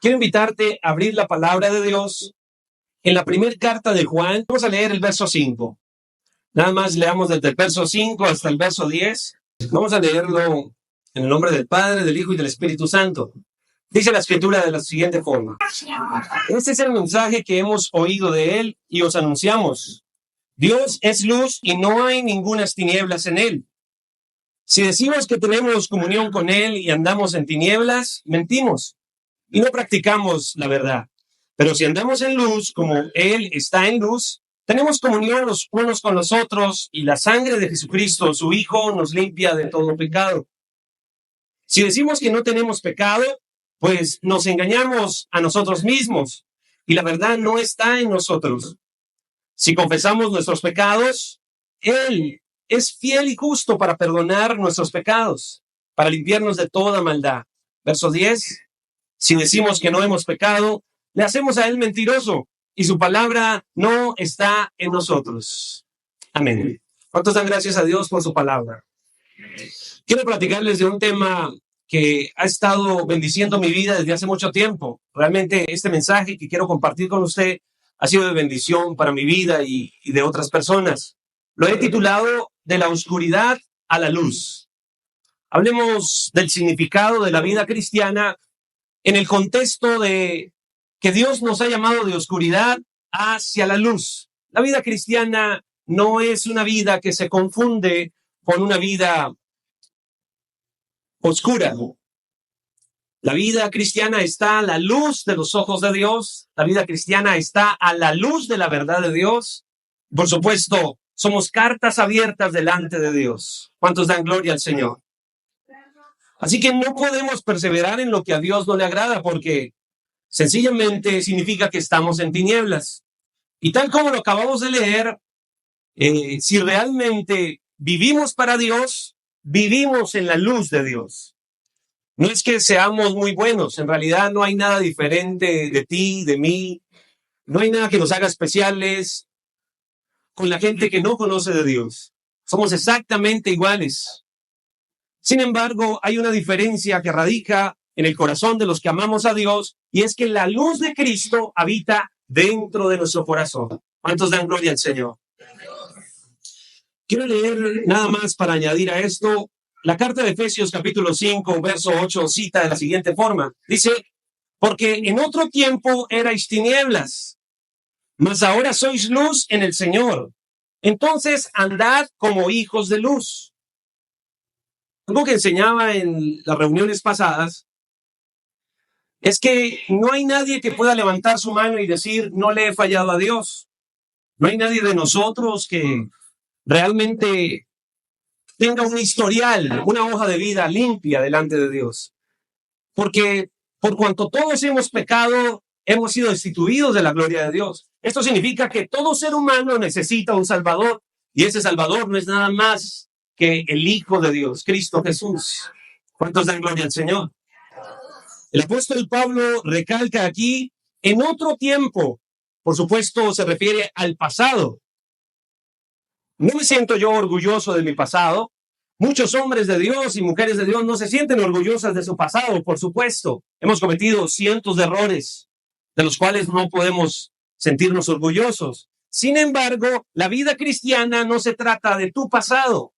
Quiero invitarte a abrir la palabra de Dios en la primera carta de Juan. Vamos a leer el verso 5. Nada más leamos desde el verso 5 hasta el verso 10. Vamos a leerlo en el nombre del Padre, del Hijo y del Espíritu Santo. Dice la Escritura de la siguiente forma. Este es el mensaje que hemos oído de Él y os anunciamos. Dios es luz y no hay ningunas tinieblas en Él. Si decimos que tenemos comunión con Él y andamos en tinieblas, mentimos y no practicamos la verdad. Pero si andamos en luz, como Él está en luz, tenemos comunión los unos con los otros y la sangre de Jesucristo, su Hijo, nos limpia de todo pecado. Si decimos que no tenemos pecado, pues nos engañamos a nosotros mismos y la verdad no está en nosotros. Si confesamos nuestros pecados, Él es fiel y justo para perdonar nuestros pecados, para limpiarnos de toda maldad. Verso 10. Si decimos que no hemos pecado, le hacemos a Él mentiroso y su palabra no está en nosotros. Amén. ¿Cuántos dan gracias a Dios por su palabra? Quiero platicarles de un tema que ha estado bendiciendo mi vida desde hace mucho tiempo. Realmente este mensaje que quiero compartir con usted ha sido de bendición para mi vida y de otras personas. Lo he titulado De la oscuridad a la luz. Hablemos del significado de la vida cristiana en el contexto de que Dios nos ha llamado de oscuridad hacia la luz. La vida cristiana no es una vida que se confunde con una vida oscura. La vida cristiana está a la luz de los ojos de Dios. La vida cristiana está a la luz de la verdad de Dios. Por supuesto, somos cartas abiertas delante de Dios. ¿Cuántos dan gloria al Señor? Así que no podemos perseverar en lo que a Dios no le agrada porque sencillamente significa que estamos en tinieblas. Y tal como lo acabamos de leer, si realmente vivimos para Dios, vivimos en la luz de Dios. No es que seamos muy buenos, en realidad no hay nada diferente de ti, de mí, no hay nada que nos haga especiales con la gente que no conoce de Dios. Somos exactamente iguales. Sin embargo, hay una diferencia que radica en el corazón de los que amamos a Dios, y es que la luz de Cristo habita dentro de nuestro corazón. ¿Cuántos dan gloria al Señor? Quiero leer nada más para añadir a esto. La carta de Efesios capítulo 5, verso 8, cita de la siguiente forma. Dice, porque en otro tiempo erais tinieblas, mas ahora sois luz en el Señor. Entonces andad como hijos de luz. Algo que enseñaba en las reuniones pasadas es que no hay nadie que pueda levantar su mano y decir, no le he fallado a Dios. No hay nadie de nosotros que realmente tenga un historial, una hoja de vida limpia delante de Dios. Porque por cuanto todos hemos pecado, hemos sido destituidos de la gloria de Dios. Esto significa que todo ser humano necesita un Salvador, y ese Salvador no es nada más que el Hijo de Dios, Cristo Jesús. ¿Cuántos dan gloria al Señor? El apóstol Pablo recalca aquí, en otro tiempo, por supuesto se refiere al pasado. No me siento yo orgulloso de mi pasado. Muchos hombres de Dios y mujeres de Dios no se sienten orgullosas de su pasado, por supuesto. Hemos cometido cientos de errores de los cuales no podemos sentirnos orgullosos. Sin embargo, la vida cristiana no se trata de tu pasado.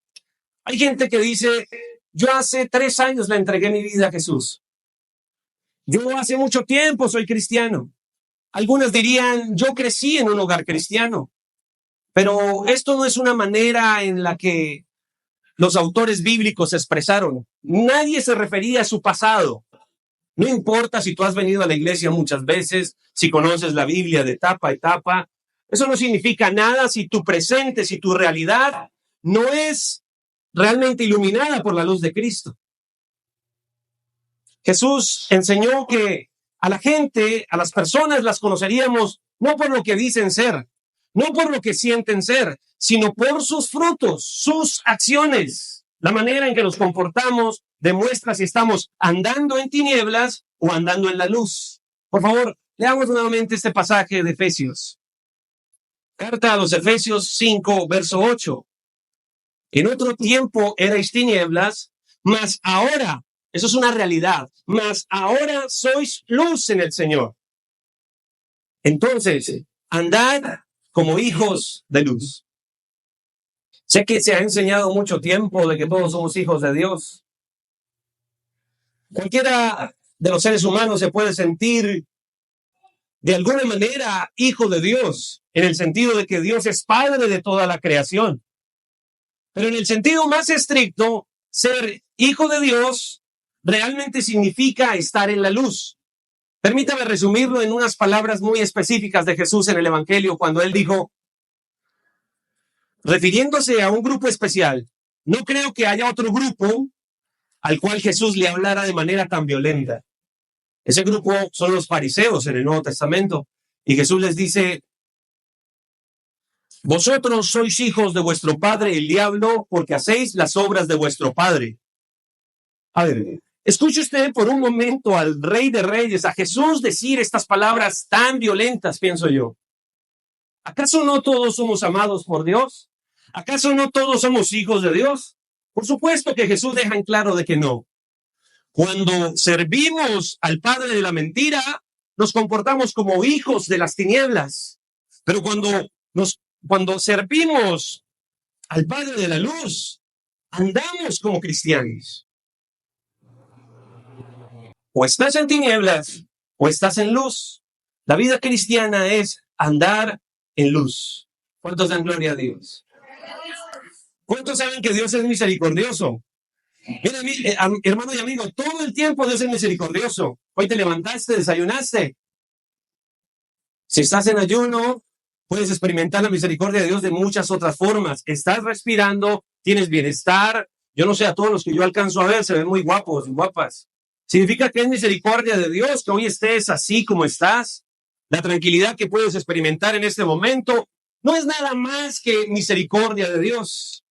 Hay gente que dice, yo hace 3 años le entregué mi vida a Jesús. Yo hace mucho tiempo soy cristiano. Algunos dirían, yo crecí en un hogar cristiano. Pero esto no es una manera en la que los autores bíblicos se expresaron. Nadie se refería a su pasado. No importa si tú has venido a la iglesia muchas veces, si conoces la Biblia de tapa a tapa. Eso no significa nada si tu presente, si tu realidad no es realmente iluminada por la luz de Cristo. Jesús enseñó que a la gente, a las personas las conoceríamos no por lo que dicen ser, no por lo que sienten ser, sino por sus frutos, sus acciones. La manera en que nos comportamos demuestra si estamos andando en tinieblas o andando en la luz. Por favor, leamos nuevamente este pasaje de Efesios. Carta a los Efesios 5, verso 8. En otro tiempo erais tinieblas, mas ahora Eso es una realidad. Mas ahora sois luz en el Señor. Entonces, andad como hijos de luz. Sé que se ha enseñado mucho tiempo de que todos somos hijos de Dios. Cualquiera de los seres humanos se puede sentir de alguna manera hijo de Dios, en el sentido de que Dios es padre de toda la creación. Pero en el sentido más estricto, ser hijo de Dios realmente significa estar en la luz. Permítame resumirlo en unas palabras muy específicas de Jesús en el Evangelio, cuando él dijo, refiriéndose a un grupo especial, no creo que haya otro grupo al cual Jesús le hablara de manera tan violenta. Ese grupo son los fariseos en el Nuevo Testamento. Y Jesús les dice, vosotros sois hijos de vuestro padre el diablo, porque hacéis las obras de vuestro padre. A ver, escuche usted por un momento al Rey de Reyes, a Jesús decir estas palabras tan violentas, pienso yo. ¿Acaso no todos somos amados por Dios? ¿Acaso no todos somos hijos de Dios? Por supuesto que Jesús deja en claro de que no. Cuando servimos al padre de la mentira, nos comportamos como hijos de las tinieblas. Pero cuando servimos al padre de la luz, andamos como cristianos. O estás en tinieblas o estás en luz. La vida cristiana es andar en luz. ¿Cuántos dan gloria a Dios? ¿Cuántos saben que Dios es misericordioso? Mira, hermano y amigo, todo el tiempo Dios es misericordioso. Hoy te levantaste, desayunaste. Si estás en ayuno, puedes experimentar la misericordia de Dios de muchas otras formas. Estás respirando, tienes bienestar. Yo no sé, a todos los que yo alcanzo a ver se ven muy guapos y guapas. Significa que es misericordia de Dios que hoy estés así como estás. La tranquilidad que puedes experimentar en este momento no es nada más que misericordia de Dios.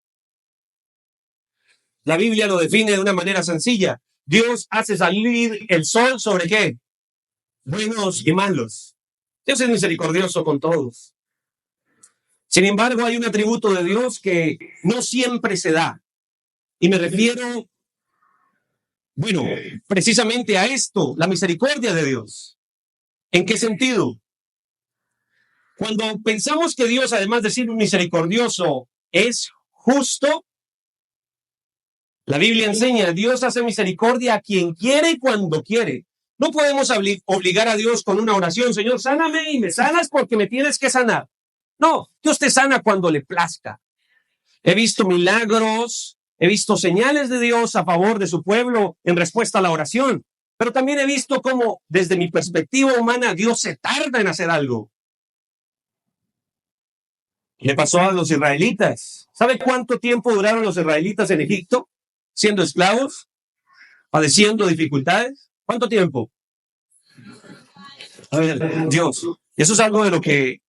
La Biblia lo define de una manera sencilla. Dios hace salir el sol sobre ¿qué? Buenos y malos. Dios es misericordioso con todos. Sin embargo, hay un atributo de Dios que no siempre se da. Y me refiero, precisamente a esto, la misericordia de Dios. ¿En qué sentido? Cuando pensamos que Dios, además de ser misericordioso, es justo, la Biblia enseña, Dios hace misericordia a quien quiere y cuando quiere. No podemos obligar a Dios con una oración, Señor, sáname y me sanas porque me tienes que sanar. No, Dios te sana cuando le plazca. He visto milagros, he visto señales de Dios a favor de su pueblo en respuesta a la oración, pero también he visto cómo, desde mi perspectiva humana, Dios se tarda en hacer algo. Le pasó a los israelitas. ¿Sabe cuánto tiempo duraron los israelitas en Egipto? Siendo esclavos, padeciendo dificultades. ¿Cuánto tiempo? A ver, Dios, eso es algo de lo que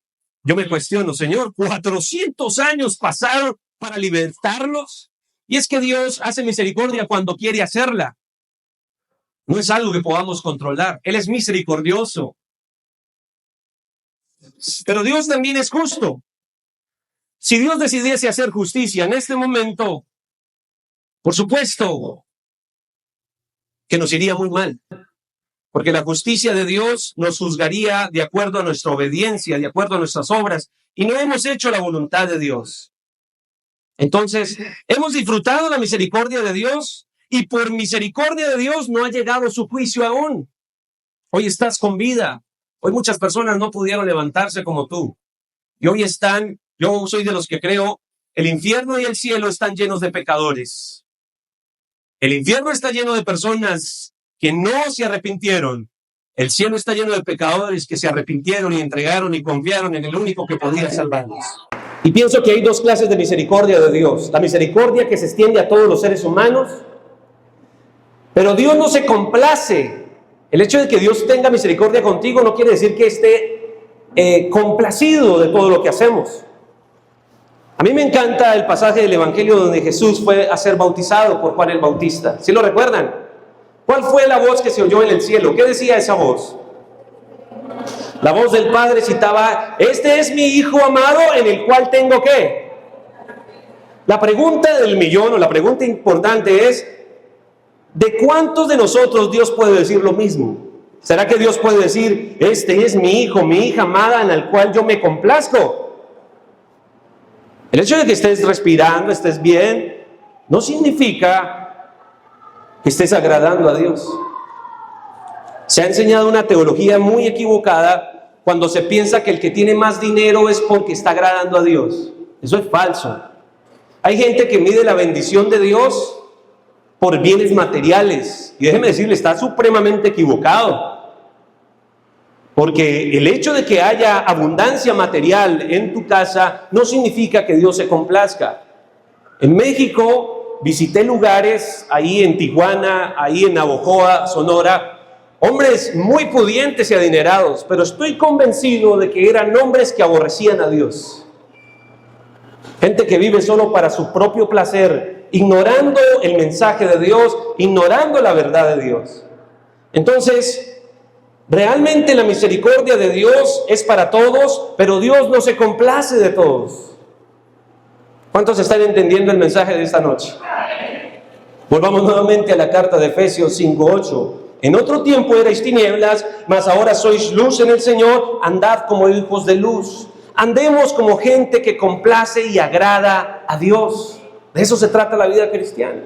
yo me cuestiono, Señor. 400 años pasaron para libertarlos. Y es que Dios hace misericordia cuando quiere hacerla. No es algo que podamos controlar. Él es misericordioso. Pero Dios también es justo. Si Dios decidiese hacer justicia en este momento, por supuesto que nos iría muy mal, porque la justicia de Dios nos juzgaría de acuerdo a nuestra obediencia, de acuerdo a nuestras obras, y no hemos hecho la voluntad de Dios. Entonces, hemos disfrutado la misericordia de Dios, y por misericordia de Dios no ha llegado su juicio aún. Hoy estás con vida. Hoy muchas personas no pudieron levantarse como tú. Y hoy yo soy de los que creo, el infierno y el cielo están llenos de pecadores. El infierno está lleno de personas que no se arrepintieron. El cielo está lleno de pecadores que se arrepintieron y entregaron y confiaron en el único que podía salvarlos. Y pienso que hay dos clases de misericordia de Dios. La misericordia que se extiende a todos los seres humanos. Pero Dios no se complace. El hecho de que Dios tenga misericordia contigo no quiere decir que esté complacido de todo lo que hacemos. A mí me encanta el pasaje del Evangelio donde Jesús fue a ser bautizado por Juan el Bautista. ¿Sí lo recuerdan? ¿Cuál fue la voz que se oyó en el cielo? ¿Qué decía esa voz? La voz del Padre citaba, este es mi Hijo amado en el cual tengo ¿qué? La pregunta del millón o la pregunta importante es, ¿De cuántos de nosotros Dios puede decir lo mismo? ¿Será que Dios puede decir, este es mi hijo, mi hija amada en el cual yo me complazco? El hecho de que estés respirando, estés bien, no significa que estés agradando a Dios. Se ha enseñado una teología muy equivocada cuando se piensa que el que tiene más dinero es porque está agradando a Dios. Eso es falso. Hay gente que mide la bendición de Dios por bienes materiales. Y déjeme decirle, está supremamente equivocado. Porque el hecho de que haya abundancia material en tu casa no significa que Dios se complazca. En México visité lugares, ahí en Tijuana, ahí en Navojoa, Sonora, hombres muy pudientes y adinerados, pero estoy convencido de que eran hombres que aborrecían a Dios. Gente que vive solo para su propio placer, ignorando el mensaje de Dios, ignorando la verdad de Dios. Entonces, realmente la misericordia de Dios es para todos, pero Dios no se complace de todos. ¿Cuántos están entendiendo el mensaje de esta noche? Volvamos nuevamente a la carta de Efesios 5:8. En otro tiempo erais tinieblas, mas ahora sois luz en el Señor, andad como hijos de luz. Andemos como gente que complace y agrada a Dios. De eso se trata la vida cristiana.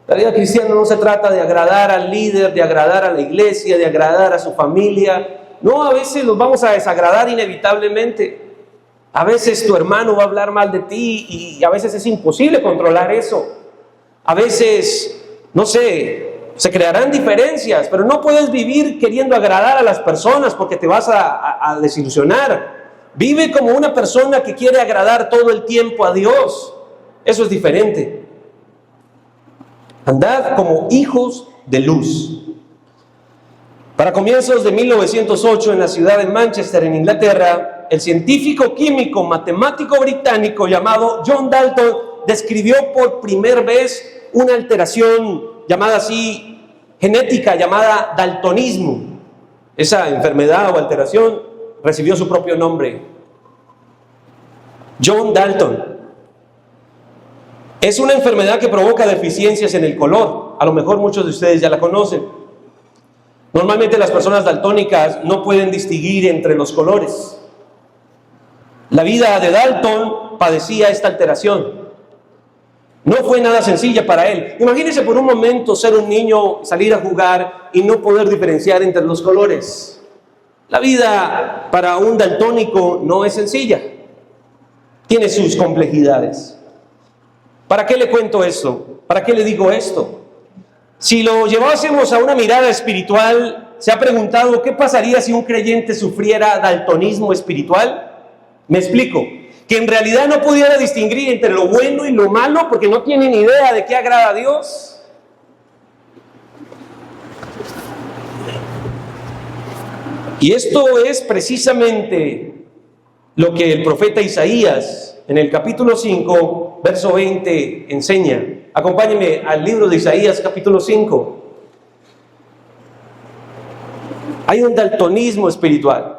La vida cristiana no se trata de agradar al líder, de agradar a la iglesia, de agradar a su familia. No, a veces los vamos a desagradar inevitablemente. A veces tu hermano va a hablar mal de ti y a veces es imposible controlar eso. A veces, no sé, se crearán diferencias, pero no puedes vivir queriendo agradar a las personas porque te vas a desilusionar. Vive como una persona que quiere agradar todo el tiempo a Dios. Eso es diferente. Andad como hijos de luz. Para comienzos de 1908, en la ciudad de Manchester, en Inglaterra, el científico químico matemático británico llamado John Dalton describió por primera vez una alteración llamada así, genética, llamada daltonismo. Esa enfermedad o alteración recibió su propio nombre. John Dalton. Es una enfermedad que provoca deficiencias en el color. A lo mejor muchos de ustedes ya la conocen. Normalmente las personas daltónicas no pueden distinguir entre los colores. La vida de Dalton padecía esta alteración. No fue nada sencilla para él. Imagínense por un momento ser un niño, salir a jugar y no poder diferenciar entre los colores. La vida para un daltónico no es sencilla. Tiene sus complejidades. ¿Para qué le cuento esto? ¿Para qué le digo esto? Si lo llevásemos a una mirada espiritual, ¿se ha preguntado qué pasaría si un creyente sufriera daltonismo espiritual? Me explico. Que en realidad no pudiera distinguir entre lo bueno y lo malo porque no tiene ni idea de qué agrada a Dios. Y esto es precisamente lo que el profeta Isaías en el capítulo 5, verso 20 enseña. Acompáñenme al libro de Isaías, capítulo 5. Hay un daltonismo espiritual.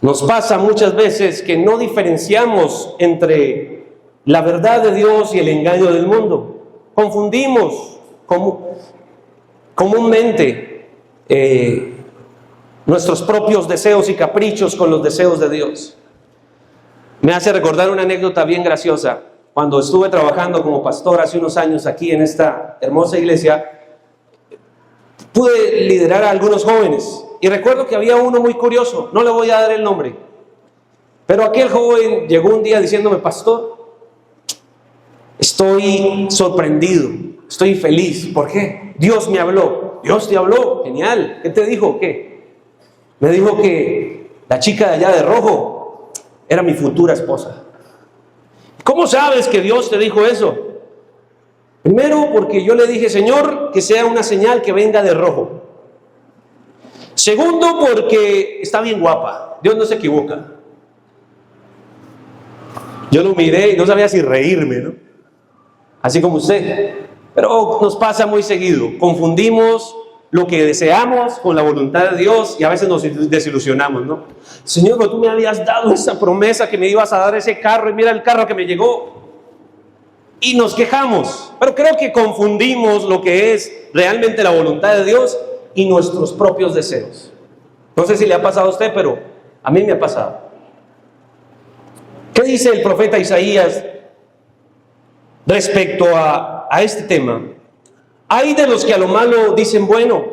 Nos pasa muchas veces que no diferenciamos entre la verdad de Dios y el engaño del mundo. Confundimos comúnmente nuestros propios deseos y caprichos con los deseos de Dios. Me hace recordar una anécdota bien graciosa. Cuando estuve trabajando como pastor hace unos años aquí en esta hermosa iglesia, pude liderar a algunos jóvenes. Y recuerdo que había uno muy curioso, no le voy a dar el nombre, pero aquel joven llegó un día diciéndome: pastor, estoy sorprendido, estoy feliz. ¿Por qué? Dios me habló. Dios te habló, genial. ¿Qué te dijo? ¿Qué? Me dijo que la chica de allá de rojo era mi futura esposa. ¿Cómo sabes que Dios te dijo eso? Primero, porque yo le dije: Señor, que sea una señal que venga de rojo. Segundo, porque está bien guapa. Dios no se equivoca. Yo lo miré y no sabía si reírme, ¿no? Así como usted. Pero nos pasa muy seguido. Confundimos lo que deseamos con la voluntad de Dios y a veces nos desilusionamos, ¿no? Señor, pero tú me habías dado esa promesa que me ibas a dar ese carro y mira el carro que me llegó. y nos quejamos, pero creo que confundimos lo que es realmente la voluntad de Dios y nuestros propios deseos. No sé si le ha pasado a usted, pero a mí me ha pasado. ¿Qué dice el profeta Isaías respecto a este tema? Hay de los que a lo malo dicen bueno,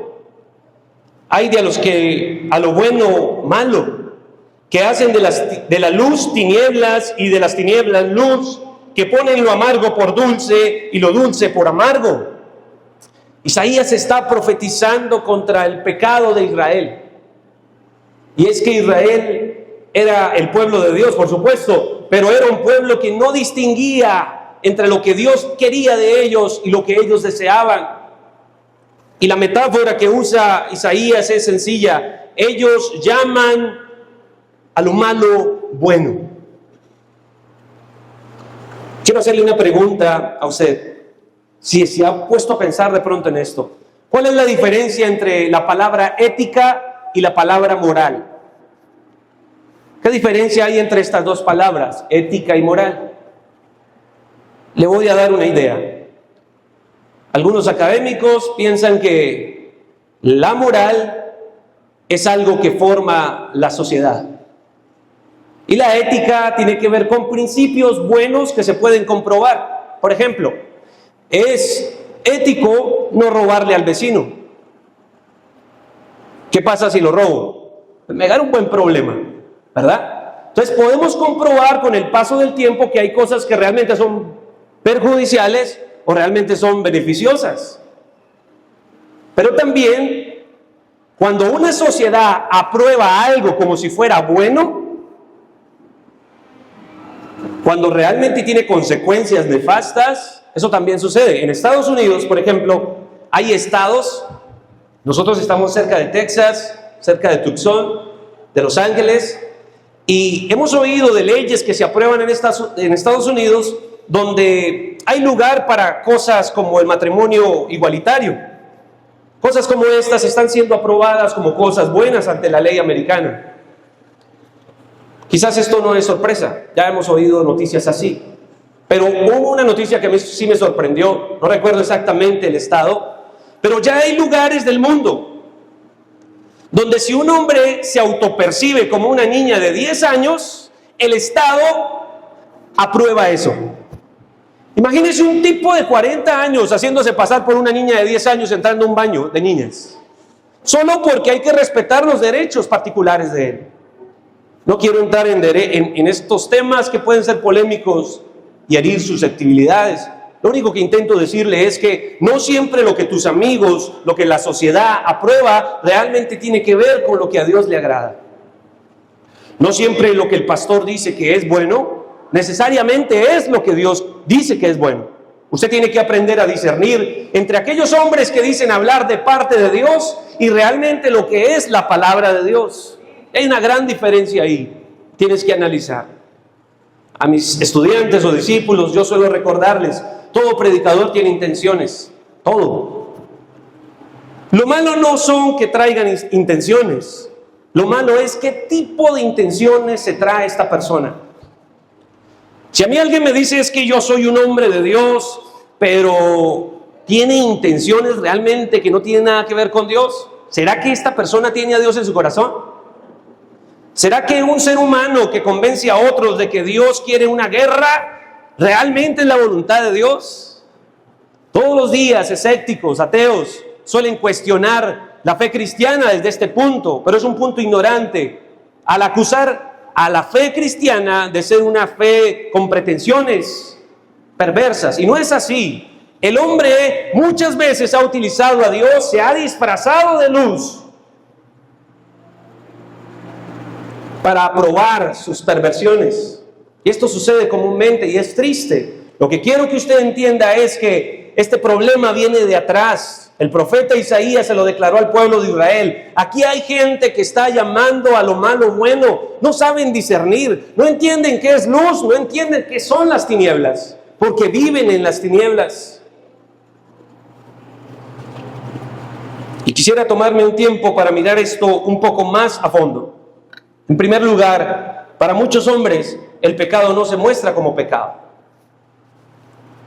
hay de los que a lo bueno malo, que hacen de la luz tinieblas y de las tinieblas luz, que ponen lo amargo por dulce y lo dulce por amargo. Isaías está profetizando contra el pecado de Israel. Y es que Israel era el pueblo de Dios, por supuesto, pero era un pueblo que no distinguía entre lo que Dios quería de ellos y lo que ellos deseaban. Y la metáfora que usa Isaías es sencilla. Ellos llaman a lo malo bueno. Quiero hacerle una pregunta a usted, si se ha puesto a pensar de pronto en esto. ¿Cuál es la diferencia entre la palabra ética y la palabra moral? ¿Qué diferencia hay entre estas dos palabras, ética y moral? Le voy a dar una idea. Algunos académicos piensan que la moral es algo que forma la sociedad. Y la ética tiene que ver con principios buenos que se pueden comprobar. Por ejemplo, es ético no robarle al vecino. ¿Qué pasa si lo robo? Me da un buen problema, ¿verdad? Entonces podemos comprobar con el paso del tiempo que hay cosas que realmente son perjudiciales o realmente son beneficiosas. Pero también, cuando una sociedad aprueba algo como si fuera bueno, cuando realmente tiene consecuencias nefastas, eso también sucede. En Estados Unidos, por ejemplo, hay estados, nosotros estamos cerca de Texas, cerca de Tucson, de Los Ángeles, y hemos oído de leyes que se aprueban en Estados Unidos donde hay lugar para cosas como el matrimonio igualitario. Cosas como estas están siendo aprobadas como cosas buenas ante la ley americana. Quizás esto no es sorpresa, ya hemos oído noticias así, pero hubo una noticia que sí me sorprendió, no recuerdo exactamente el estado, pero ya hay lugares del mundo donde si un hombre se autopercibe como una niña de 10 años, el Estado aprueba eso. Imagínese un tipo de 40 años haciéndose pasar por una niña de 10 años entrando a un baño de niñas, solo porque hay que respetar los derechos particulares de él. No quiero entrar en estos temas que pueden ser polémicos y herir susceptibilidades. Lo único que intento decirle es que no siempre lo que tus amigos, lo que la sociedad aprueba, realmente tiene que ver con lo que a Dios le agrada. No siempre lo que el pastor dice que es bueno, necesariamente es lo que Dios dice que es bueno. Usted tiene que aprender a discernir entre aquellos hombres que dicen hablar de parte de Dios y realmente lo que es la palabra de Dios. Hay una gran diferencia ahí, tienes que analizar. A mis estudiantes o discípulos yo suelo recordarles, todo predicador tiene intenciones, todo. Lo malo no son que traigan intenciones, lo malo es qué tipo de intenciones se trae esta persona. Si a mí alguien me dice es que yo soy un hombre de Dios, pero tiene intenciones realmente que no tienen nada que ver con Dios, ¿será que esta persona tiene a Dios en su corazón? ¿Será que un ser humano que convence a otros de que Dios quiere una guerra realmente es la voluntad de Dios? Todos los días escépticos, ateos, suelen cuestionar la fe cristiana desde este punto, pero es un punto ignorante al acusar a la fe cristiana de ser una fe con pretensiones perversas, y no es así. El hombre muchas veces ha utilizado a Dios, se ha disfrazado de luz para aprobar sus perversiones. Y esto sucede comúnmente y es triste. Lo que quiero que usted entienda es que este problema viene de atrás. El profeta Isaías se lo declaró al pueblo de Israel. Aquí hay gente que está llamando a lo malo bueno. No saben discernir, no entienden qué es luz, no entienden qué son las tinieblas, porque viven en las tinieblas. Y quisiera tomarme un tiempo para mirar esto un poco más a fondo. En primer lugar, para muchos hombres, el pecado no se muestra como pecado.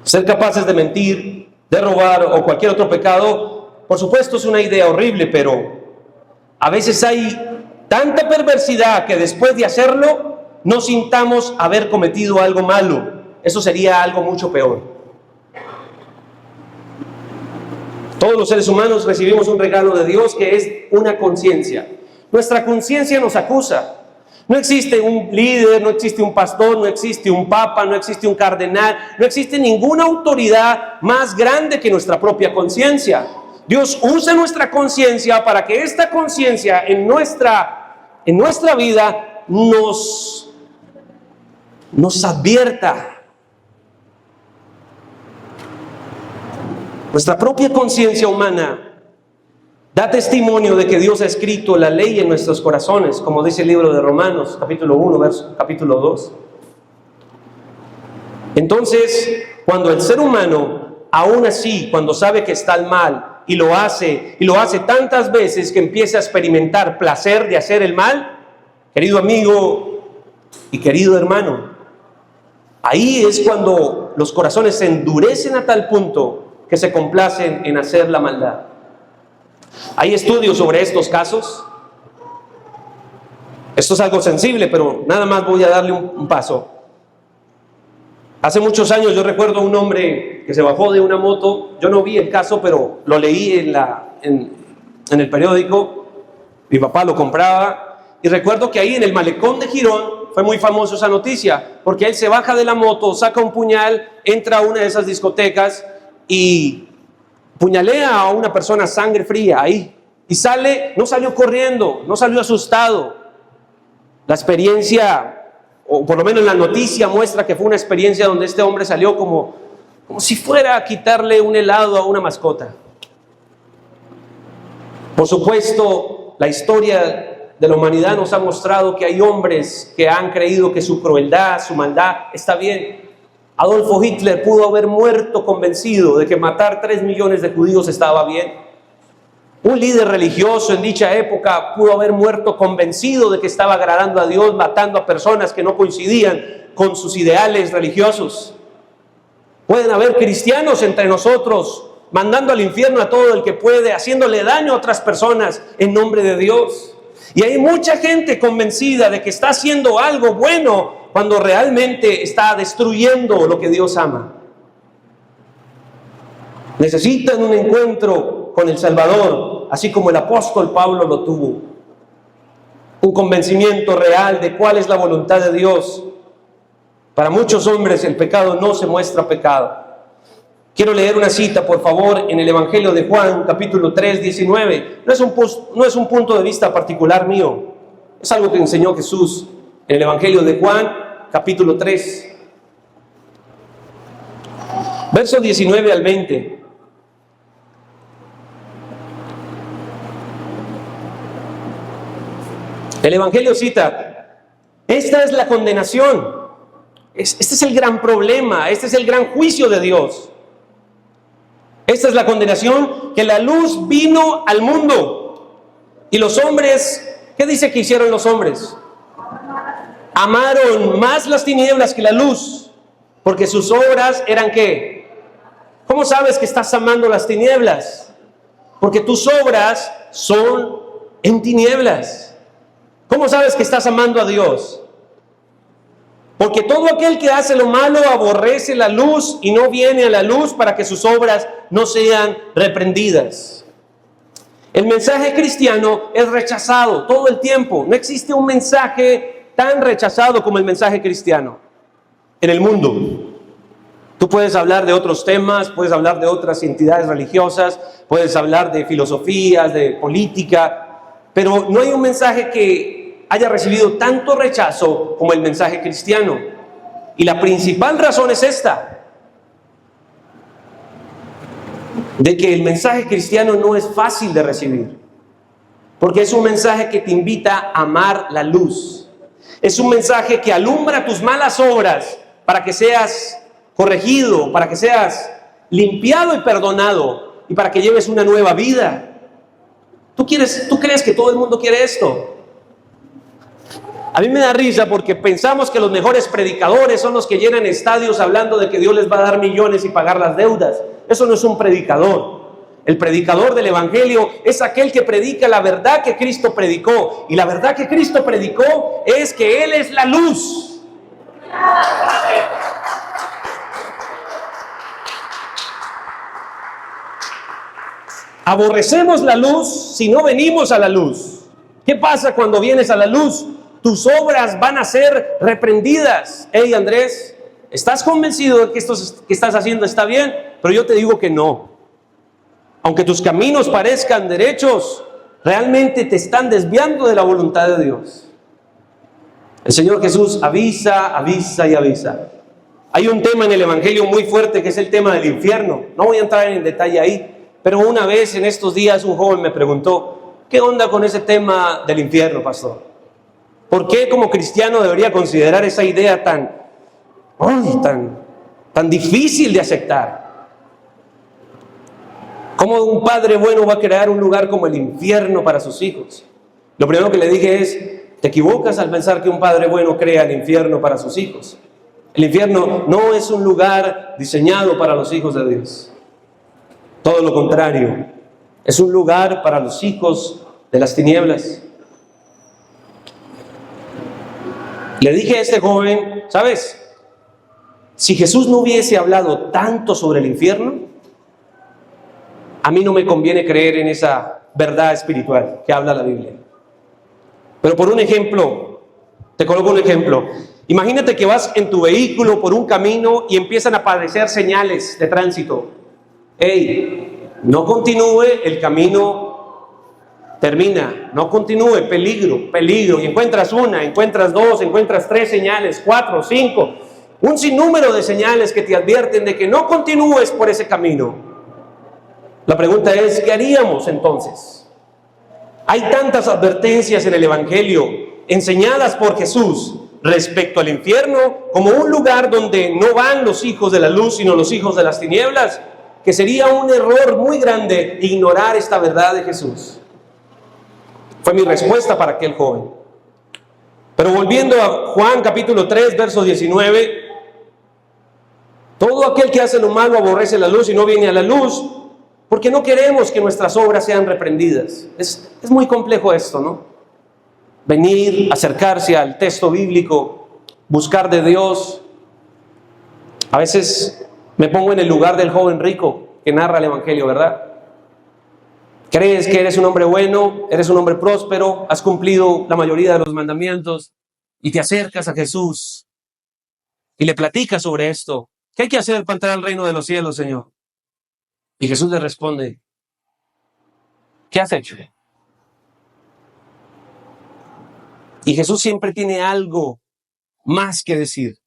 Ser capaces de mentir, de robar o cualquier otro pecado, por supuesto es una idea horrible, pero a veces hay tanta perversidad que después de hacerlo no sintamos haber cometido algo malo. Eso sería algo mucho peor. Todos los seres humanos recibimos un regalo de Dios que es una conciencia. Nuestra conciencia nos acusa. No existe un líder, no existe un pastor, no existe un papa, no existe un cardenal, no existe ninguna autoridad más grande que nuestra propia conciencia. Dios usa nuestra conciencia para que esta conciencia en nuestra vida nos advierta. Nuestra propia conciencia humana da testimonio de que Dios ha escrito la ley en nuestros corazones, como dice el libro de Romanos, capítulo 1, capítulo 2. Entonces, cuando el ser humano, aún así, cuando sabe que está mal, y lo hace tantas veces que empieza a experimentar placer de hacer el mal, querido amigo y querido hermano, ahí es cuando los corazones se endurecen a tal punto que se complacen en hacer la maldad. Hay estudios sobre estos casos. Esto es algo sensible, pero nada más voy a darle un paso. Hace muchos años yo recuerdo a un hombre que se bajó de una moto. Yo no vi el caso, pero lo leí en el periódico. Mi papá lo compraba. Y recuerdo que ahí en el malecón de Girón fue muy famoso esa noticia, porque él se baja de la moto, saca un puñal, entra a una de esas discotecas y puñalea a una persona a sangre fría ahí. Y sale, no salió corriendo, no salió asustado. La experiencia, o por lo menos la noticia muestra que fue una experiencia donde este hombre salió como si fuera a quitarle un helado a una mascota. Por supuesto, la historia de la humanidad nos ha mostrado que hay hombres que han creído que su crueldad, su maldad está bien. Adolfo Hitler pudo haber muerto convencido de que matar 3 millones de judíos estaba bien. Un líder religioso en dicha época pudo haber muerto convencido de que estaba agradando a Dios, matando a personas que no coincidían con sus ideales religiosos. Pueden haber cristianos entre nosotros mandando al infierno a todo el que puede, haciéndole daño a otras personas en nombre de Dios. Y hay mucha gente convencida de que está haciendo algo bueno cuando realmente está destruyendo lo que Dios ama. Necesitan un encuentro con el Salvador, así como el apóstol Pablo lo tuvo. Un convencimiento real de cuál es la voluntad de Dios. Para muchos hombres el pecado no se muestra pecado. Quiero leer una cita, por favor, en el Evangelio de Juan, capítulo 3, 19. No es un punto de vista particular mío. Es algo que enseñó Jesús en el Evangelio de Juan, capítulo 3. Versos 19 al 20. El Evangelio cita: esta es la condenación. Este es el gran problema, este es el gran juicio de Dios. Esta es la condenación, que la luz vino al mundo. Y los hombres, ¿qué dice que hicieron los hombres? Amaron más las tinieblas que la luz, porque sus obras eran ¿qué? ¿Cómo sabes que estás amando las tinieblas? Porque tus obras son en tinieblas. ¿Cómo sabes que estás amando a Dios? Porque todo aquel que hace lo malo aborrece la luz y no viene a la luz para que sus obras no sean reprendidas. El mensaje cristiano es rechazado todo el tiempo. No existe un mensaje tan rechazado como el mensaje cristiano en el mundo. Tú puedes hablar de otros temas, puedes hablar de otras entidades religiosas, puedes hablar de filosofías, de política, pero no hay un mensaje que haya recibido tanto rechazo como el mensaje cristiano. Y la principal razón es esta: de que el mensaje cristiano no es fácil de recibir, porque es un mensaje que te invita a amar la luz. Es un mensaje que alumbra tus malas obras para que seas corregido, para que seas limpiado y perdonado, y para que lleves una nueva vida. ¿Tú crees que todo el mundo quiere esto? A mí me da risa porque pensamos que los mejores predicadores son los que llenan estadios hablando de que Dios les va a dar millones y pagar las deudas. Eso no es un predicador. El predicador del evangelio es aquel que predica la verdad que Cristo predicó. Y la verdad que Cristo predicó es que Él es la luz. Aborrecemos la luz si no venimos a la luz. ¿Qué pasa cuando vienes a la luz? Tus obras van a ser reprendidas. Hey, Andrés, ¿estás convencido de que esto que estás haciendo está bien? Pero yo te digo que no. Aunque tus caminos parezcan derechos, realmente te están desviando de la voluntad de Dios. El Señor Jesús avisa, avisa y avisa. Hay un tema en el evangelio muy fuerte que es el tema del infierno. No voy a entrar en detalle ahí, pero una vez en estos días un joven me preguntó, ¿qué onda con ese tema del infierno, pastor? ¿Por qué como cristiano debería considerar esa idea tan difícil de aceptar? ¿Cómo un padre bueno va a crear un lugar como el infierno para sus hijos? Lo primero que le dije es, te equivocas al pensar que un padre bueno crea el infierno para sus hijos. El infierno no es un lugar diseñado para los hijos de Dios. Todo lo contrario, es un lugar para los hijos de las tinieblas. Le dije a este joven, ¿sabes? Si Jesús no hubiese hablado tanto sobre el infierno, a mí no me conviene creer en esa verdad espiritual que habla la Biblia. Pero por un ejemplo, te coloco un ejemplo. Imagínate que vas en tu vehículo por un camino y empiezan a aparecer señales de tránsito. Hey, no continúe, el camino termina. No continúe, peligro, peligro. Y encuentras una, encuentras dos, encuentras 3 señales, 4, 5. Un sinnúmero de señales que te advierten de que no continúes por ese camino. La pregunta es, ¿qué haríamos entonces? Hay tantas advertencias en el evangelio enseñadas por Jesús respecto al infierno como un lugar donde no van los hijos de la luz sino los hijos de las tinieblas, que sería un error muy grande ignorar esta verdad de Jesús. Fue mi respuesta para aquel joven. Pero volviendo a Juan capítulo 3, verso 19, todo aquel que hace lo malo aborrece la luz y no viene a la luz, porque no queremos que nuestras obras sean reprendidas. Es muy complejo esto, ¿no? Venir, acercarse al texto bíblico, buscar de Dios. A veces me pongo en el lugar del joven rico que narra el evangelio, ¿verdad? Crees que eres un hombre bueno, eres un hombre próspero, has cumplido la mayoría de los mandamientos y te acercas a Jesús y le platicas sobre esto. ¿Qué hay que hacer para entrar al reino de los cielos, Señor? Y Jesús le responde, ¿qué has hecho? Y Jesús siempre tiene algo más que decir.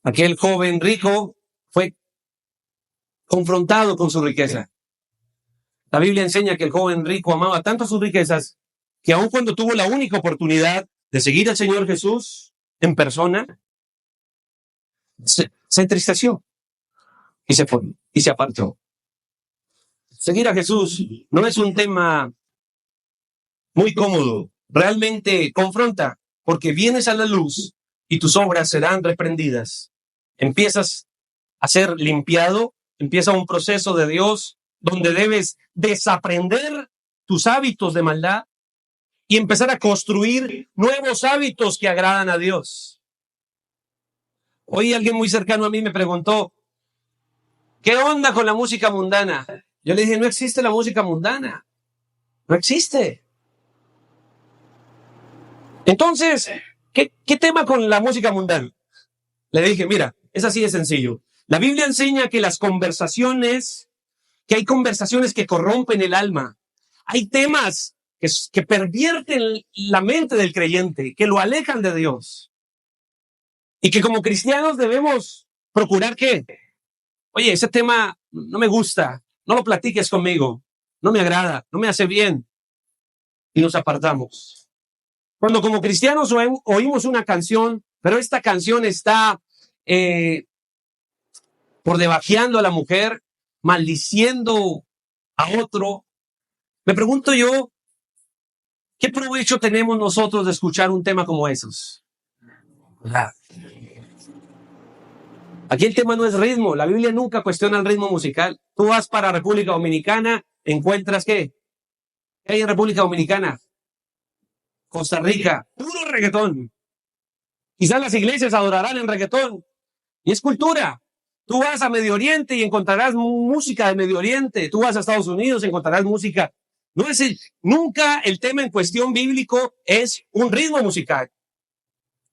Aquel joven rico fue confrontado con su riqueza. La Biblia enseña que el joven rico amaba tanto sus riquezas que aun cuando tuvo la única oportunidad de seguir al Señor Jesús en persona, se entristeció y se fue y se apartó. Seguir a Jesús no es un tema muy cómodo. Realmente confronta, porque vienes a la luz y tus obras serán reprendidas. Empiezas a ser limpiado, empieza un proceso de Dios donde debes desaprender tus hábitos de maldad y empezar a construir nuevos hábitos que agradan a Dios. Hoy alguien muy cercano a mí me preguntó, ¿qué onda con la música mundana? Yo le dije, no existe la música mundana. No existe. Entonces, ¿qué tema con la música mundana? Le dije, mira, es así de sencillo. La Biblia enseña que hay conversaciones que corrompen el alma. Hay temas que pervierten la mente del creyente, que lo alejan de Dios. Y que como cristianos debemos procurar que, oye, ese tema no me gusta, no lo platiques conmigo, no me agrada, no me hace bien. Y nos apartamos. Cuando como cristianos oímos una canción, pero esta canción está por debajeando a la mujer, maldiciendo a otro, me pregunto yo, ¿Qué provecho tenemos nosotros de escuchar un tema como esos? Aquí el tema no es ritmo. La Biblia nunca cuestiona el ritmo musical. Tú vas para República Dominicana, encuentras ¿qué? ¿Qué hay en República Dominicana? Costa Rica, puro reggaetón. Quizás las iglesias adorarán en reggaetón. Y es cultura. Tú vas a Medio Oriente y encontrarás música de Medio Oriente. Tú vas a Estados Unidos y encontrarás música. No es nunca el tema en cuestión bíblico es un ritmo musical.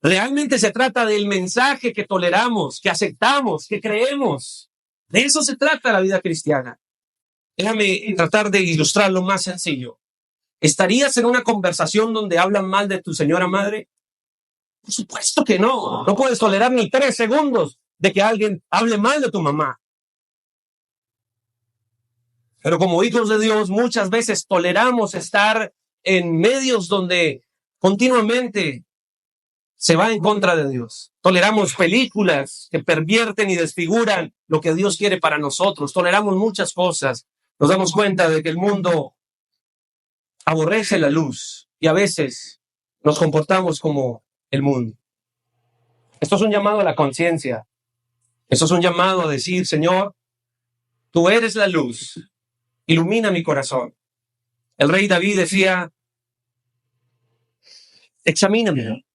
Realmente se trata del mensaje que toleramos, que aceptamos, que creemos. De eso se trata la vida cristiana. Déjame tratar de ilustrarlo más sencillo. ¿Estarías en una conversación donde hablan mal de tu señora madre? Por supuesto que no. No puedes tolerar ni 3 segundos de que alguien hable mal de tu mamá. Pero como hijos de Dios, muchas veces toleramos estar en medios donde continuamente se va en contra de Dios. Toleramos películas que pervierten y desfiguran lo que Dios quiere para nosotros. Toleramos muchas cosas. Nos damos cuenta de que el mundo aborrece la luz y a veces nos comportamos como el mundo. Esto es un llamado a la conciencia. Esto es un llamado a decir, Señor, tú eres la luz, ilumina mi corazón. El rey David decía, examíname,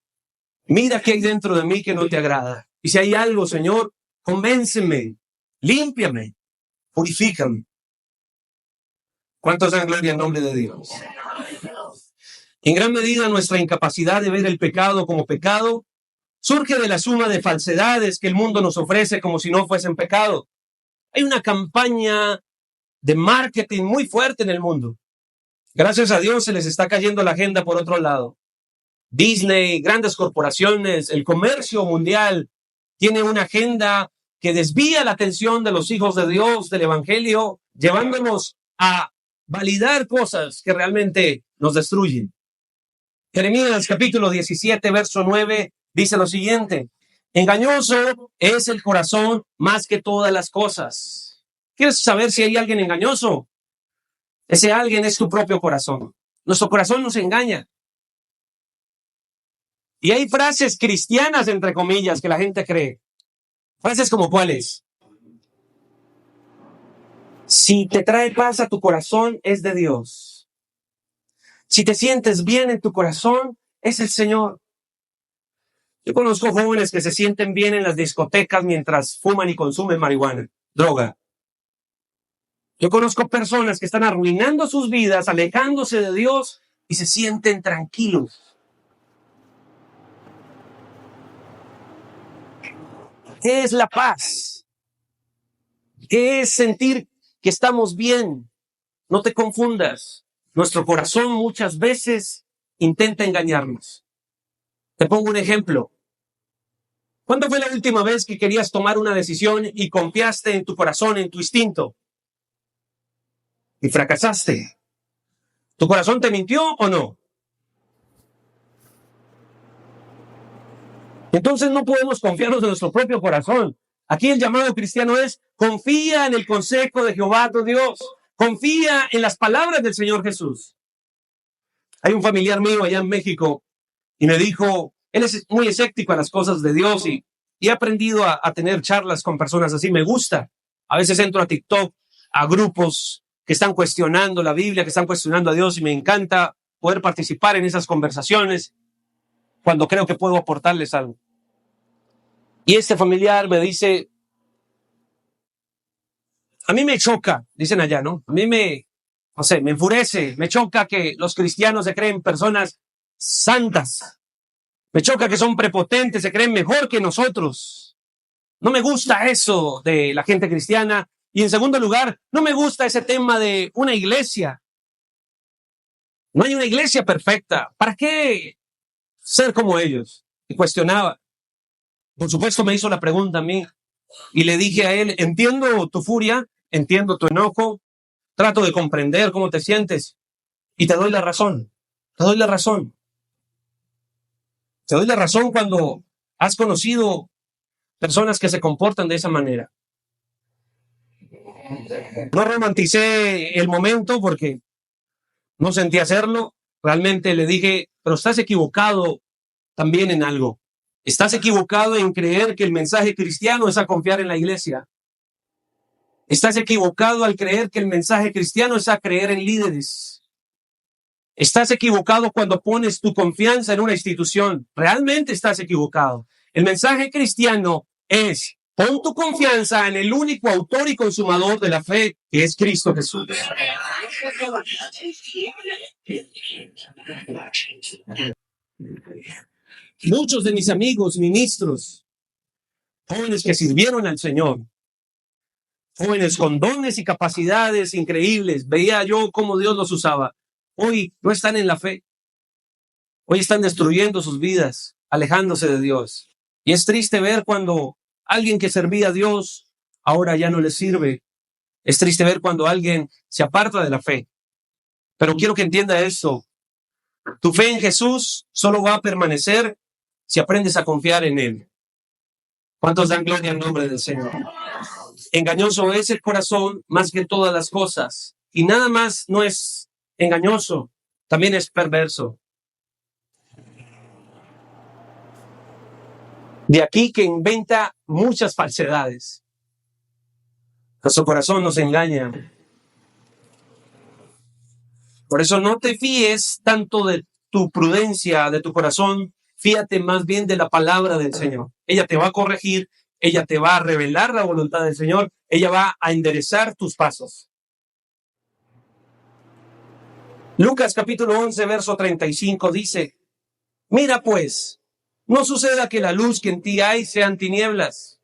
mira qué hay dentro de mí que no te agrada. Y si hay algo, Señor, convénceme, límpiame, purifícame. ¿Cuántos dan gloria en nombre de Dios? En gran medida nuestra incapacidad de ver el pecado como pecado surge de la suma de falsedades que el mundo nos ofrece como si no fuesen pecado. Hay una campaña de marketing muy fuerte en el mundo. Gracias a Dios se les está cayendo la agenda por otro lado. Disney, grandes corporaciones, el comercio mundial tiene una agenda que desvía la atención de los hijos de Dios, del evangelio, llevándonos a validar cosas que realmente nos destruyen. Jeremías capítulo 17, verso 9, dice lo siguiente: engañoso es el corazón más que todas las cosas. ¿Quieres saber si hay alguien engañoso? Ese alguien es tu propio corazón. Nuestro corazón nos engaña. Y hay frases cristianas, entre comillas, que la gente cree. Frases como ¿cuáles? Si te trae paz a tu corazón, es de Dios. Si te sientes bien en tu corazón, es el Señor. Yo conozco jóvenes que se sienten bien en las discotecas mientras fuman y consumen marihuana, droga. Yo conozco personas que están arruinando sus vidas, alejándose de Dios y se sienten tranquilos. ¿Qué es la paz? ¿Qué es sentir que estamos bien? No te confundas. Nuestro corazón muchas veces intenta engañarnos. Te pongo un ejemplo. ¿Cuándo fue la última vez que querías tomar una decisión y confiaste en tu corazón, en tu instinto? Y fracasaste. ¿Tu corazón te mintió o no? Entonces no podemos confiarnos en nuestro propio corazón. Aquí el llamado cristiano es: confía en el consejo de Jehová tu Dios. Confía en las palabras del Señor Jesús. Hay un familiar mío allá en México y me dijo, él es muy escéptico a las cosas de Dios y he aprendido a tener charlas con personas así. Me gusta. A veces entro a TikTok, a grupos que están cuestionando la Biblia, que están cuestionando a Dios, y me encanta poder participar en esas conversaciones cuando creo que puedo aportarles algo. Y este familiar me dice, a mí me choca, dicen allá, ¿no? A mí me enfurece, me choca que los cristianos se creen personas santas. Me choca que son prepotentes, se creen mejor que nosotros. No me gusta eso de la gente cristiana. Y en segundo lugar, no me gusta ese tema de una iglesia. No hay una iglesia perfecta. ¿Para qué ser como ellos? Y cuestionaba. Por supuesto me hizo la pregunta a mí. Y le dije a él, entiendo tu furia, entiendo tu enojo, trato de comprender cómo te sientes. Y te doy la razón. Te doy la razón. Te doy la razón cuando has conocido personas que se comportan de esa manera. No romanticé el momento porque no sentí hacerlo. realmente le dije, pero estás equivocado también en algo. Estás equivocado en creer que el mensaje cristiano es a confiar en la iglesia. Estás equivocado al creer que el mensaje cristiano es a creer en líderes. Estás equivocado cuando pones tu confianza en una institución. Realmente estás equivocado. El mensaje cristiano es: pon tu confianza en el único autor y consumador de la fe, que es Cristo Jesús. Muchos de mis amigos ministros, jóvenes que sirvieron al Señor, jóvenes con dones y capacidades increíbles, veía yo cómo Dios los usaba. Hoy no están en la fe. Hoy están destruyendo sus vidas, alejándose de Dios. Y es triste ver cuando alguien que servía a Dios ahora ya no le sirve. Es triste ver cuando alguien se aparta de la fe. Pero quiero que entienda esto. Tu fe en Jesús solo va a permanecer si aprendes a confiar en Él. ¿Cuántos dan gloria al nombre del Señor? Engañoso es el corazón más que todas las cosas. Y nada más no es engañoso, también es perverso. De aquí que inventa muchas falsedades. Nuestro corazón nos engaña. Por eso no te fíes tanto de tu prudencia, de tu corazón. Fíate más bien de la palabra del Señor. Ella te va a corregir, ella te va a revelar la voluntad del Señor, ella va a enderezar tus pasos. Lucas capítulo 11, verso 35 dice: mira pues, no suceda que la luz que en ti hay sean tinieblas.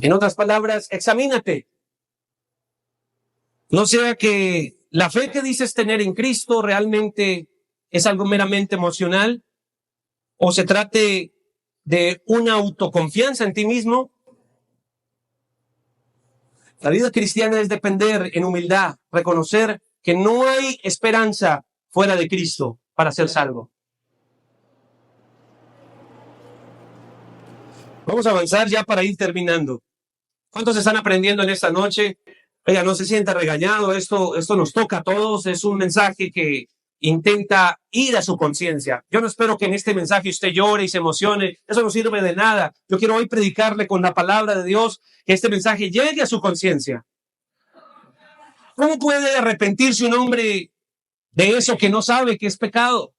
En otras palabras, examínate. No sea que la fe que dices tener en Cristo realmente es algo meramente emocional, o se trate de una autoconfianza en ti mismo. La vida cristiana es depender en humildad, reconocer que no hay esperanza fuera de Cristo para ser salvo. Vamos a avanzar ya para ir terminando. ¿Cuántos están aprendiendo en esta noche? Oiga, no se sienta regañado, esto nos toca a todos, es un mensaje que intenta ir a su conciencia. Yo no espero que en este mensaje usted llore y se emocione, eso no sirve de nada. Yo quiero hoy predicarle con la palabra de Dios que este mensaje llegue a su conciencia. ¿Cómo puede arrepentirse un hombre de eso que no sabe que es pecado?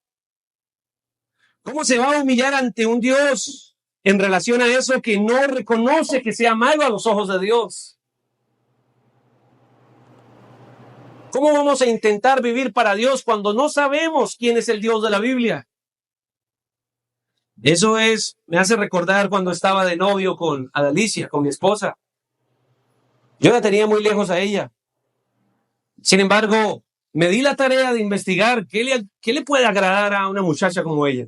¿Cómo se va a humillar ante un Dios en relación a eso que no reconoce que sea malo a los ojos de Dios? ¿Cómo vamos a intentar vivir para Dios cuando no sabemos quién es el Dios de la Biblia? Eso me hace recordar cuando estaba de novio con Adalicia, con mi esposa. Yo la tenía muy lejos a ella. Sin embargo, me di la tarea de investigar qué le puede agradar a una muchacha como ella.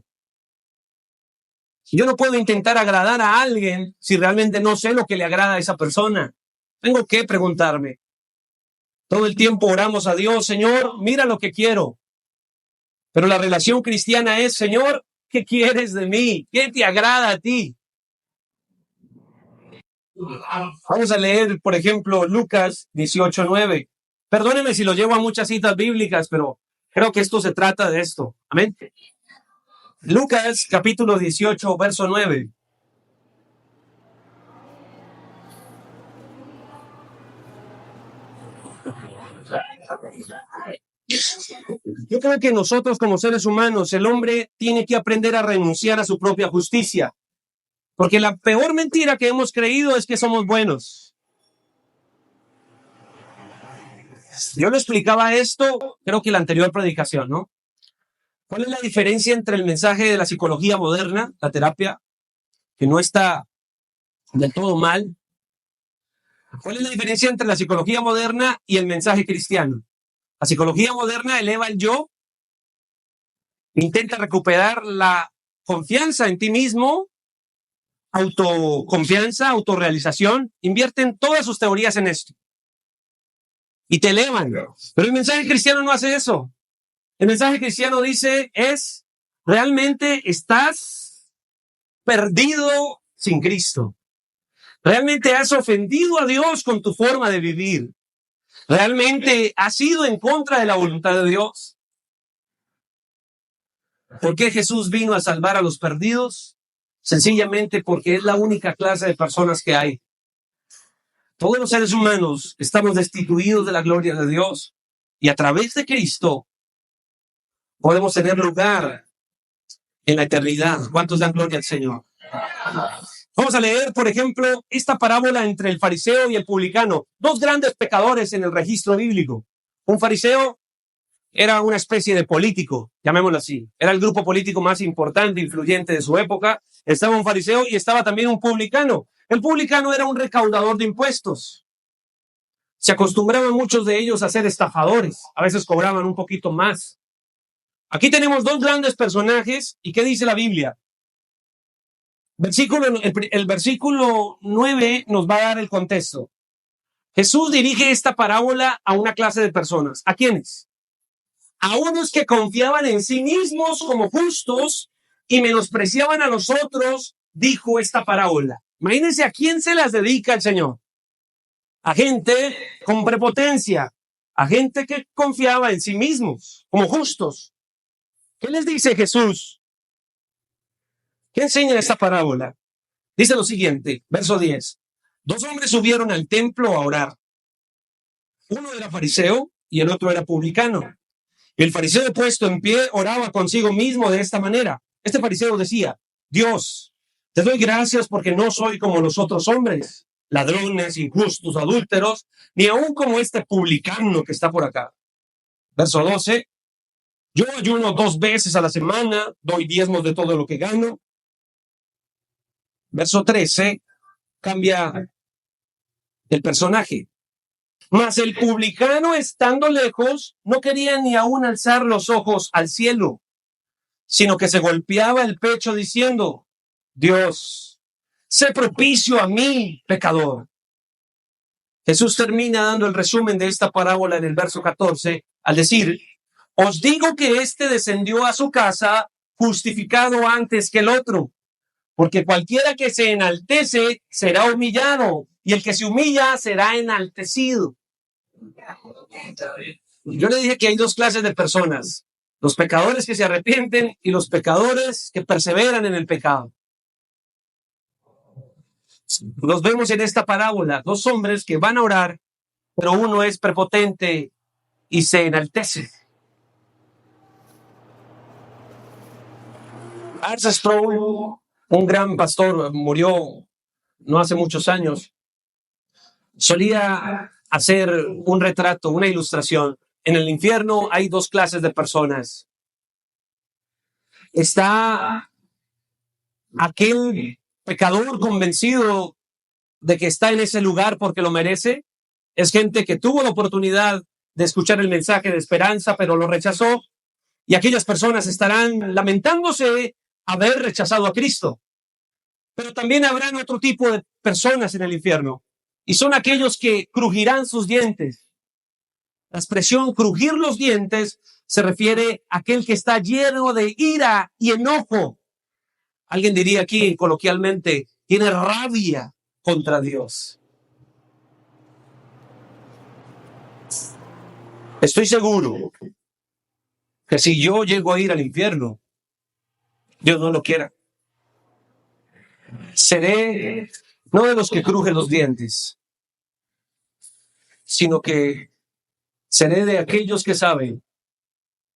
Yo no puedo intentar agradar a alguien si realmente no sé lo que le agrada a esa persona. Tengo que preguntarme. Todo el tiempo oramos a Dios: Señor, mira lo que quiero. Pero la relación cristiana es: Señor, ¿qué quieres de mí? ¿Qué te agrada a ti? Vamos a leer, por ejemplo, Lucas 18:9. Perdóneme si lo llevo a muchas citas bíblicas, pero creo que esto se trata de esto. Amén. Lucas capítulo 18, verso 9. Yo creo que nosotros como seres humanos, el hombre tiene que aprender a renunciar a su propia justicia. Porque la peor mentira que hemos creído es que somos buenos. Yo le explicaba esto, creo que en la anterior predicación, ¿no? ¿Cuál es la diferencia entre el mensaje de la psicología moderna, la terapia, que no está del todo mal? ¿Cuál es la diferencia entre la psicología moderna y el mensaje cristiano? La psicología moderna eleva el yo, intenta recuperar la confianza en ti mismo, autoconfianza, autorrealización, invierten todas sus teorías en esto y te elevan. Pero el mensaje cristiano no hace eso. El mensaje cristiano dice realmente estás perdido sin Cristo. Realmente has ofendido a Dios con tu forma de vivir. ¿Realmente ha sido en contra de la voluntad de Dios? ¿Por qué Jesús vino a salvar a los perdidos? Sencillamente porque es la única clase de personas que hay. Todos los seres humanos estamos destituidos de la gloria de Dios y a través de Cristo podemos tener lugar en la eternidad. ¿Cuántos dan gloria al Señor? Vamos a leer, por ejemplo, esta parábola entre el fariseo y el publicano, dos grandes pecadores en el registro bíblico. Un fariseo era una especie de político, llamémoslo así. Era el grupo político más importante, influyente de su época. Estaba un fariseo y estaba también un publicano. El publicano era un recaudador de impuestos. Se acostumbraban muchos de ellos a ser estafadores. A veces cobraban un poquito más. Aquí tenemos dos grandes personajes. ¿Y qué dice la Biblia? El versículo 9 nos va a dar el contexto. Jesús dirige esta parábola a una clase de personas. ¿A quiénes? A unos que confiaban en sí mismos como justos y menospreciaban a los otros, dijo esta parábola. Imagínense a quién se las dedica el Señor. A gente con prepotencia, a gente que confiaba en sí mismos como justos. ¿Qué les dice Jesús? ¿Qué enseña en esta parábola? Dice lo siguiente, verso 10. Dos hombres subieron al templo a orar. Uno era fariseo y el otro era publicano. El fariseo puesto en pie oraba consigo mismo de esta manera. Este fariseo decía, Dios, te doy gracias porque no soy como los otros hombres, ladrones, injustos, adúlteros, ni aún como este publicano que está por acá. Verso 12. Yo ayuno 2 veces a la semana, doy diezmos de todo lo que gano. Verso 13, cambia el personaje. Mas el publicano, estando lejos, no quería ni aún alzar los ojos al cielo, sino que se golpeaba el pecho diciendo, Dios, sé propicio a mí, pecador. Jesús termina dando el resumen de esta parábola en el verso 14, al decir, os digo que éste descendió a su casa justificado antes que el otro, porque cualquiera que se enaltece será humillado, y el que se humilla será enaltecido. Yo le dije que hay dos clases de personas, los pecadores que se arrepienten y los pecadores que perseveran en el pecado. Los vemos en esta parábola, dos hombres que van a orar, pero uno es prepotente y se enaltece. R.C. Sproul, un gran pastor, murió no hace muchos años, solía hacer un retrato, una ilustración. En el infierno hay dos clases de personas. Está aquel pecador convencido de que está en ese lugar porque lo merece. Es gente que tuvo la oportunidad de escuchar el mensaje de esperanza, pero lo rechazó. Y aquellas personas estarán lamentándose haber rechazado a Cristo. Pero también habrán otro tipo de personas en el infierno. Y son aquellos que crujirán sus dientes. La expresión crujir los dientes se refiere a aquel que está lleno de ira y enojo. Alguien diría aquí coloquialmente, tiene rabia contra Dios. Estoy seguro que si yo llego a ir al infierno, Dios no lo quiera. Seré no de los que crujen los dientes, sino que seré de aquellos que saben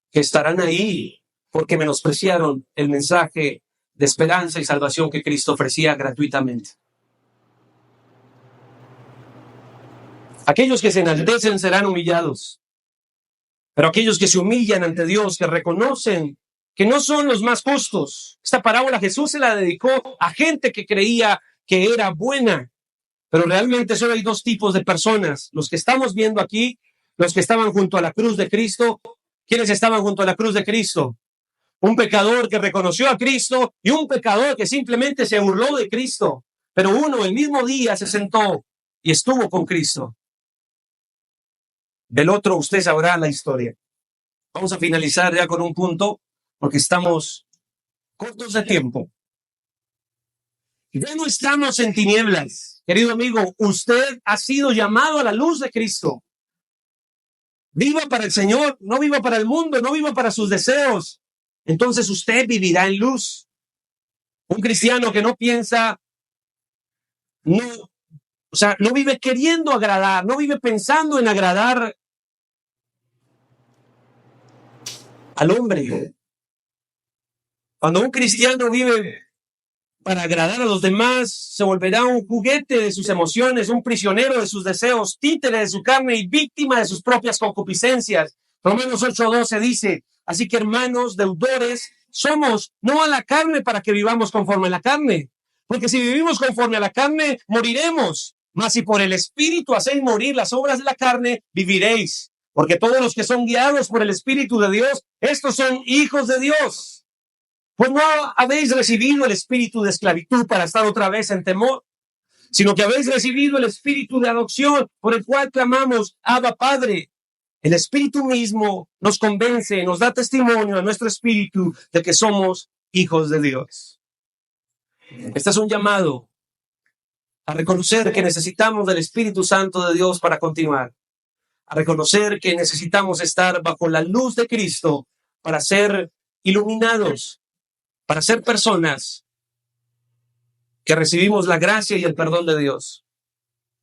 que estarán ahí porque menospreciaron el mensaje de esperanza y salvación que Cristo ofrecía gratuitamente. Aquellos que se enaltecen serán humillados, pero aquellos que se humillan ante Dios, que reconocen que no son los más justos. Esta parábola Jesús se la dedicó a gente que creía que era buena, pero realmente solo hay dos tipos de personas, los que estamos viendo aquí, los que estaban junto a la cruz de Cristo. ¿Quiénes estaban junto a la cruz de Cristo? Un pecador que reconoció a Cristo y un pecador que simplemente se burló de Cristo, pero uno el mismo día se sentó y estuvo con Cristo. Del otro usted sabrá la historia. Vamos a finalizar ya con un punto porque estamos cortos de tiempo. Ya no estamos en tinieblas. Querido amigo, usted ha sido llamado a la luz de Cristo. Viva para el Señor, no viva para el mundo, no viva para sus deseos. Entonces usted vivirá en luz. Un cristiano que no piensa, no vive queriendo agradar, no vive pensando en agradar al hombre. Cuando un cristiano vive para agradar a los demás, se volverá un juguete de sus emociones, un prisionero de sus deseos, títere de su carne y víctima de sus propias concupiscencias. Romanos 8:12 dice, así que hermanos, deudores, somos no a la carne para que vivamos conforme a la carne, porque si vivimos conforme a la carne, moriremos. Mas si por el Espíritu hacéis morir las obras de la carne, viviréis. Porque todos los que son guiados por el Espíritu de Dios, estos son hijos de Dios. Pues no habéis recibido el espíritu de esclavitud para estar otra vez en temor, sino que habéis recibido el espíritu de adopción por el cual clamamos, Abba Padre. El Espíritu mismo nos convence, nos da testimonio a nuestro espíritu de que somos hijos de Dios. Este es un llamado a reconocer que necesitamos del Espíritu Santo de Dios para continuar, a reconocer que necesitamos estar bajo la luz de Cristo para ser iluminados, para ser personas que recibimos la gracia y el perdón de Dios.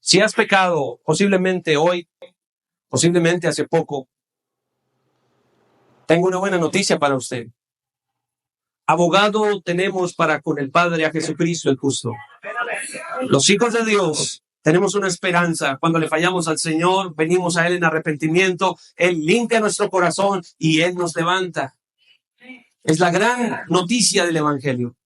Si has pecado, posiblemente hoy, posiblemente hace poco, tengo una buena noticia para usted. Abogado tenemos para con el Padre a Jesucristo el justo. Los hijos de Dios tenemos una esperanza. Cuando le fallamos al Señor, venimos a Él en arrepentimiento. Él limpia nuestro corazón y Él nos levanta. Es la gran noticia del Evangelio.